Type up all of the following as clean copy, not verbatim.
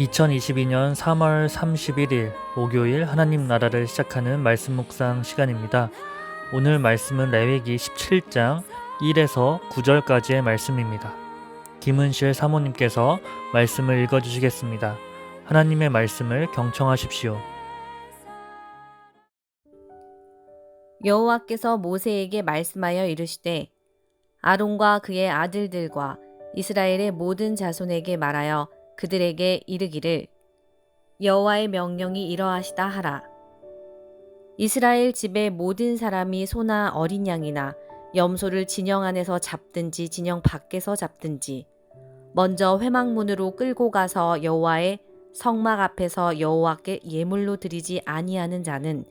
2022년 3월 31일 목요일 하나님 나라를 시작하는 말씀 묵상 시간입니다. 오늘 말씀은 레위기 17장 1에서 9절까지의 말씀입니다. 김은실 사모님께서 말씀을 읽어주시겠습니다. 하나님의 말씀을 경청하십시오. 여호와께서 모세에게 말씀하여 이르시되 아론과 그의 아들들과 이스라엘의 모든 자손에게 말하여 그들에게 이르기를 여호와의 명령이 이러하시다 하라. 이스라엘 집의 모든 사람이 소나 어린 양이나 염소를 진영 안에서 잡든지 진영 밖에서 잡든지 먼저 회막문으로 끌고 가서 여호와의 성막 앞에서 여호와께 예물로 드리지 아니하는 자는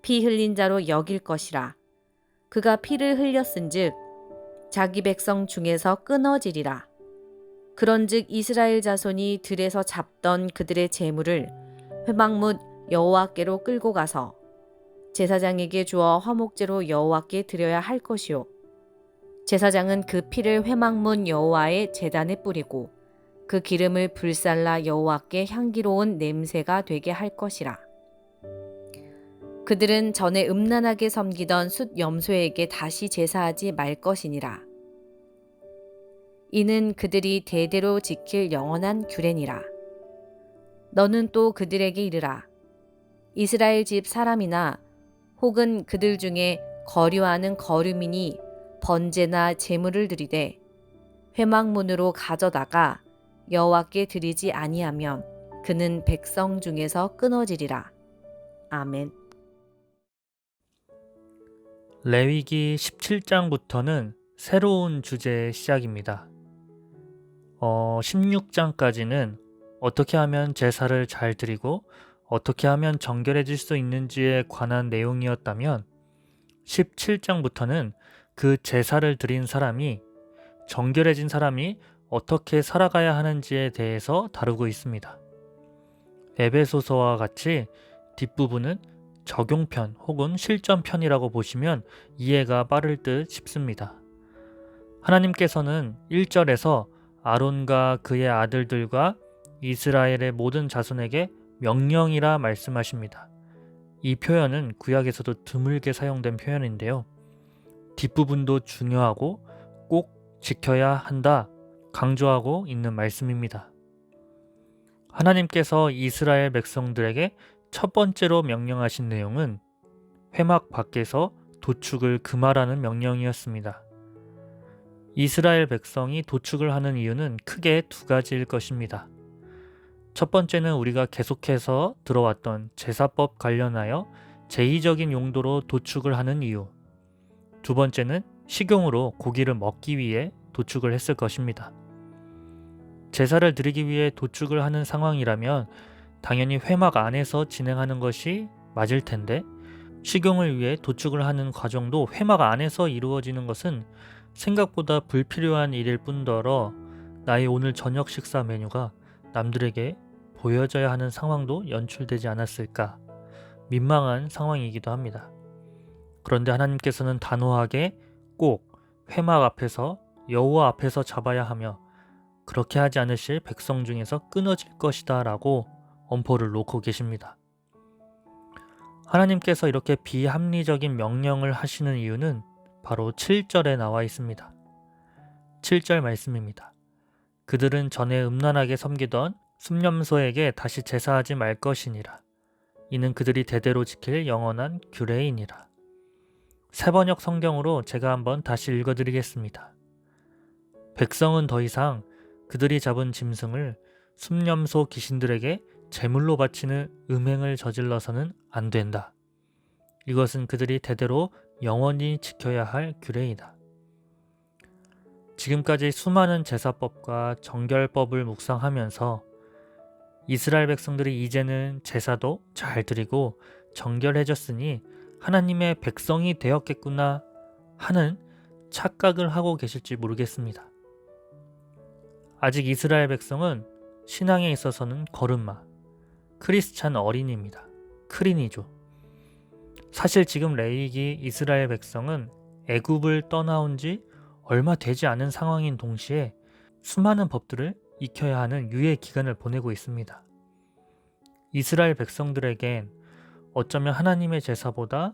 피 흘린 자로 여길 것이라. 그가 피를 흘렸은즉 자기 백성 중에서 끊어지리라. 그런즉 이스라엘 자손이 들에서 잡던 그들의 제물을 회막문 여호와께로 끌고 가서 제사장에게 주어 화목제로 여호와께 드려야 할 것이요. 제사장은 그 피를 회막문 여호와의 제단에 뿌리고 그 기름을 불살라 여호와께 향기로운 냄새가 되게 할 것이라. 그들은 전에 음란하게 섬기던 숫 염소에게 다시 제사하지 말 것이니라. 이는 그들이 대대로 지킬 영원한 규례니라. 너는 또 그들에게 이르라. 이스라엘 집 사람이나 혹은 그들 중에 거류하는 거류민이 번제나 제물을 드리되 회막문으로 가져다가 여호와께 드리지 아니하면 그는 백성 중에서 끊어지리라. 아멘. 레위기 17장부터는 새로운 주제의 시작입니다. 16장까지는 어떻게 하면 제사를 잘 드리고 어떻게 하면 정결해질 수 있는지에 관한 내용이었다면 17장부터는 그 제사를 드린 사람이 정결해진 사람이 어떻게 살아가야 하는지에 대해서 다루고 있습니다. 에베소서와 같이 뒷부분은 적용편 혹은 실전편이라고 보시면 이해가 빠를 듯 싶습니다. 하나님께서는 1절에서 아론과 그의 아들들과 이스라엘의 모든 자손에게 명령이라 말씀하십니다. 이 표현은 구약에서도 드물게 사용된 표현인데요. 뒷부분도 중요하고 꼭 지켜야 한다 강조하고 있는 말씀입니다. 하나님께서 이스라엘 백성들에게 첫 번째로 명령하신 내용은 회막 밖에서 도축을 금하라는 명령이었습니다. 이스라엘 백성이 도축을 하는 이유는 크게 두 가지일 것입니다. 첫 번째는 우리가 계속해서 들어왔던 제사법 관련하여 제의적인 용도로 도축을 하는 이유. 두 번째는 식용으로 고기를 먹기 위해 도축을 했을 것입니다. 제사를 드리기 위해 도축을 하는 상황이라면 당연히 회막 안에서 진행하는 것이 맞을 텐데 식용을 위해 도축을 하는 과정도 회막 안에서 이루어지는 것은 생각보다 불필요한 일일 뿐더러 나의 오늘 저녁 식사 메뉴가 남들에게 보여져야 하는 상황도 연출되지 않았을까 민망한 상황이기도 합니다. 그런데 하나님께서는 단호하게 꼭 회막 앞에서 여호와 앞에서 잡아야 하며 그렇게 하지 않으실 백성 중에서 끊어질 것이다 라고 엄포를 놓고 계십니다. 하나님께서 이렇게 비합리적인 명령을 하시는 이유는 바로 7절에 나와 있습니다. 7절 말씀입니다. 그들은 전에 음란하게 섬기던 숫염소에게 다시 제사하지 말 것이니라. 이는 그들이 대대로 지킬 영원한 규례이니라. 새번역 성경으로 제가 한번 다시 읽어드리겠습니다. 백성은 더 이상 그들이 잡은 짐승을 숫염소 귀신들에게 제물로 바치는 음행을 저질러서는 안 된다. 이것은 그들이 대대로 영원히 지켜야 할 규례이다. 지금까지 수많은 제사법과 정결법을 묵상하면서 이스라엘 백성들이 이제는 제사도 잘 드리고 정결해졌으니 하나님의 백성이 되었겠구나 하는 착각을 하고 계실지 모르겠습니다. 아직 이스라엘 백성은 신앙에 있어서는 거름마, 크리스찬 어린이입니다. 크린이죠. 사실 지금 레위기 이스라엘 백성은 애굽을 떠나온 지 얼마 되지 않은 상황인 동시에 수많은 법들을 익혀야 하는 유예 기간을 보내고 있습니다. 이스라엘 백성들에겐 어쩌면 하나님의 제사보다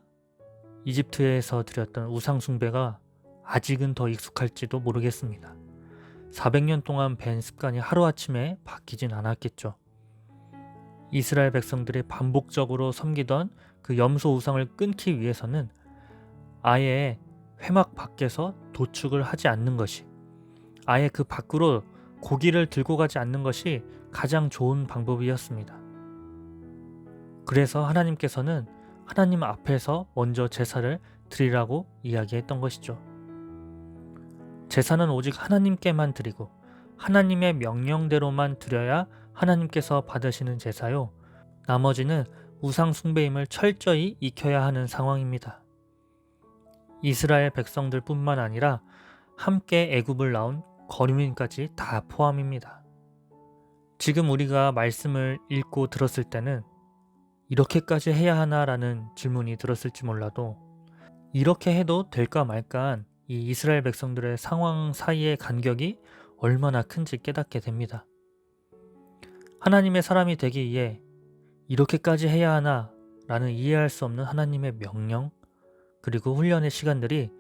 이집트에서 드렸던 우상 숭배가 아직은 더 익숙할지도 모르겠습니다. 400년 동안 밴 습관이 하루아침에 바뀌진 않았겠죠. 이스라엘 백성들이 반복적으로 섬기던 그 염소 우상을 끊기 위해서는 아예 회막 밖에서 도축을 하지 않는 것이, 아예 그 밖으로 고기를 들고 가지 않는 것이 가장 좋은 방법이었습니다. 그래서 하나님께서는 하나님 앞에서 먼저 제사를 드리라고 이야기했던 것이죠. 제사는 오직 하나님께만 드리고 하나님의 명령대로만 드려야 하나님께서 받으시는 제사요, 나머지는 우상 숭배임을 철저히 익혀야 하는 상황입니다. 이스라엘 백성들 뿐만 아니라 함께 애굽을 나온 거류민까지 다 포함입니다. 지금 우리가 말씀을 읽고 들었을 때는 이렇게까지 해야 하나라는 질문이 들었을지 몰라도, 이렇게 해도 될까 말까한 이 이스라엘 백성들의 상황 사이의 간격이 얼마나 큰지 깨닫게 됩니다. 하나님의 사람이 되기 위해 이렇게까지 해야 하나 라는 이해할 수 없는 하나님의 명령, 그리고 훈련의 시간들이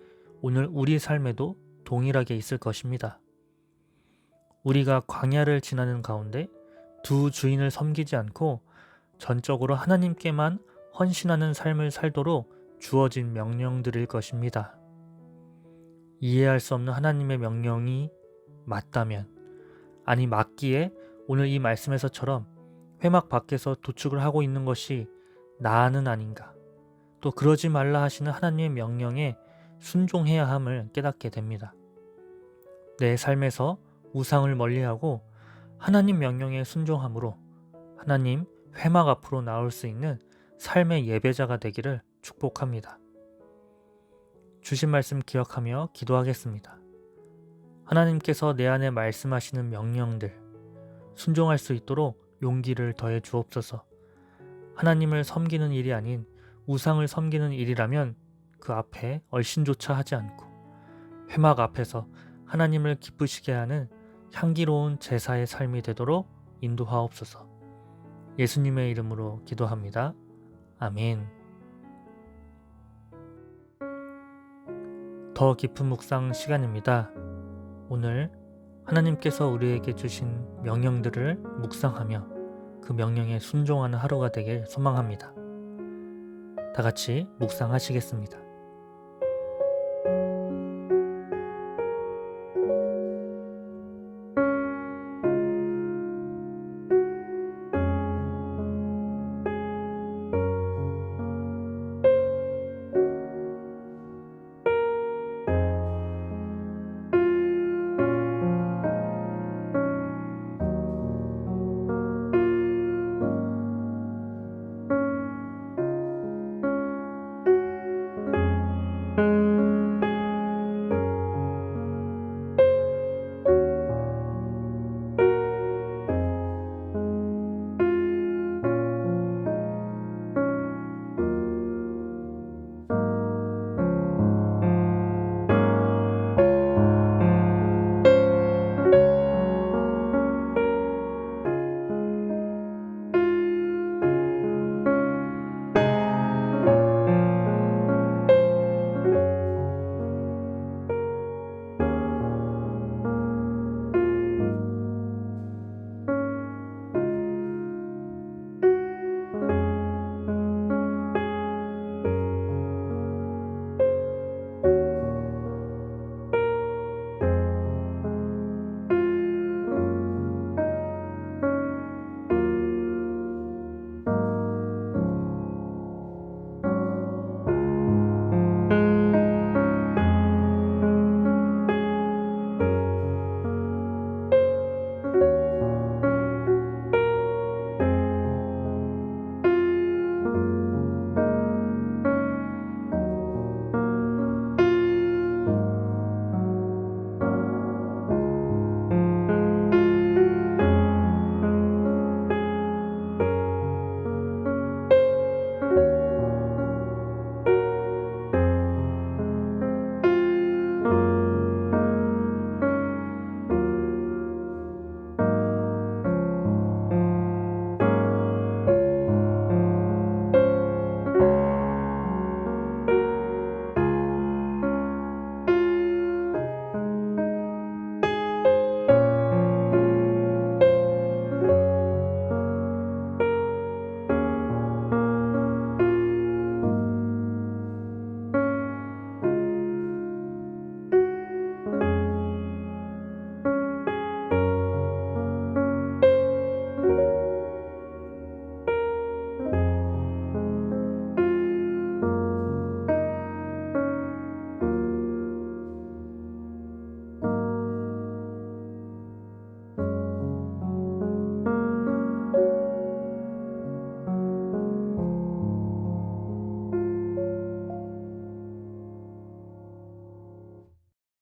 오늘 우리 삶에도 동일하게 있을 것입니다. 우리가 광야를 지나는 가운데 두 주인을 섬기지 않고 전적으로 하나님께만 헌신하는 삶을 살도록 주어진 명령들일 것입니다. 이해할 수 없는 하나님의 명령이 맞다면, 아니 맞기에 오늘 이 말씀에서처럼 회막 밖에서 도축을 하고 있는 것이 나는 아닌가, 또 그러지 말라 하시는 하나님의 명령에 순종해야 함을 깨닫게 됩니다. 내 삶에서 우상을 멀리하고 하나님 명령에 순종함으로 하나님 회막 앞으로 나올 수 있는 삶의 예배자가 되기를 축복합니다. 주신 말씀 기억하며 기도하겠습니다. 하나님께서 내 안에 말씀하시는 명령들 순종할 수 있도록 용기를 더해 주옵소서. 하나님을 섬기는 일이 아닌 우상을 섬기는 일이라면 그 앞에 얼씬조차 하지 않고 회막 앞에서 하나님을 기쁘시게 하는 향기로운 제사의 삶이 되도록 인도하옵소서. 예수님의 이름으로 기도합니다. 아멘. 더 깊은 묵상 시간입니다. 오늘 하나님께서 우리에게 주신 명령들을 묵상하며 그 명령에 순종하는 하루가 되길 소망합니다. 다 같이 묵상하시겠습니다.